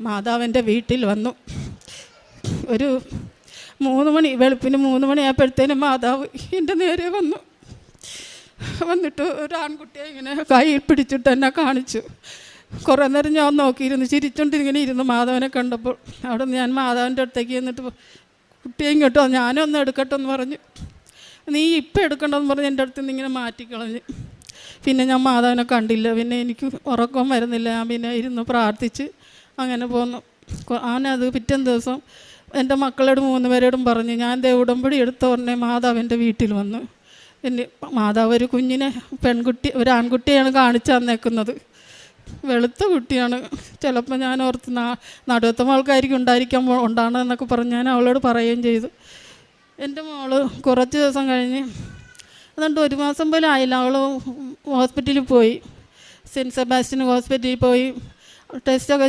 മാതാവിൻ്റെ വീട്ടിൽ വന്നു. ഒരു 3 മണി, വെളുപ്പിന് 3 മണിയായപ്പോഴത്തേനും മാതാവ് എൻ്റെ നേരെ വന്നിട്ട് ഒരു ആൺകുട്ടിയെ ഇങ്ങനെ കയ്യിൽ പിടിച്ചിട്ട് എന്നെ കാണിച്ചു. കുറേ നേരം ഞാൻ നോക്കിയിരുന്നു, ചിരിച്ചോണ്ടിങ്ങനെ ഇരുന്നു മാധവനെ കണ്ടപ്പോൾ. അവിടെ നിന്ന് ഞാൻ മാധവൻ്റെ അടുത്തേക്ക് എന്നിട്ട് കുട്ടിയെ ഇങ്ങോട്ടോ ഞാനൊന്ന് എടുക്കട്ടെ എന്ന് പറഞ്ഞു. നീ ഇപ്പം എടുക്കണ്ടെന്ന് പറഞ്ഞ് എൻ്റെ അടുത്ത് നിന്ന് ഇങ്ങനെ മാറ്റിക്കളഞ്ഞ്. പിന്നെ ഞാൻ മാധവനെ കണ്ടില്ല. പിന്നെ എനിക്ക് ഉറക്കം വരുന്നില്ല. ഞാൻ പിന്നെ ഇരുന്ന് പ്രാർത്ഥിച്ച് അങ്ങനെ പോന്നു. അവനത് പിറ്റേ ദിവസം എൻ്റെ മക്കളോട് 3 പേരോടും പറഞ്ഞു, ഞാൻ ഉടമ്പടി എടുത്ത ഉടനെ മാതാവ് എൻ്റെ വീട്ടിൽ വന്നു. പിന്നെ മാതാവ് ഒരു കുഞ്ഞിനെ ഒരു ആൺകുട്ടിയാണ് കാണിച്ചു തന്നേക്കുന്നത്. വെളുത്ത കുട്ടിയാണ്. ചിലപ്പോൾ ഞാൻ ഓർത്ത് നടുവത്തെ മോൾക്കായിരിക്കും ഉണ്ടാണെന്നൊക്കെ പറഞ്ഞ് ഞാൻ അവളോട് പറയുകയും ചെയ്തു. എൻ്റെ മോള് കുറച്ച് ദിവസം കഴിഞ്ഞ് അതുകൊണ്ട് 1 മാസം പോലും ആയില്ല, അവൾ ഹോസ്പിറ്റലിൽ പോയി. സെൻറ്റ് സെബാസ്റ്റ്യൻ ഹോസ്പിറ്റലിൽ പോയി ടെസ്റ്റൊക്കെ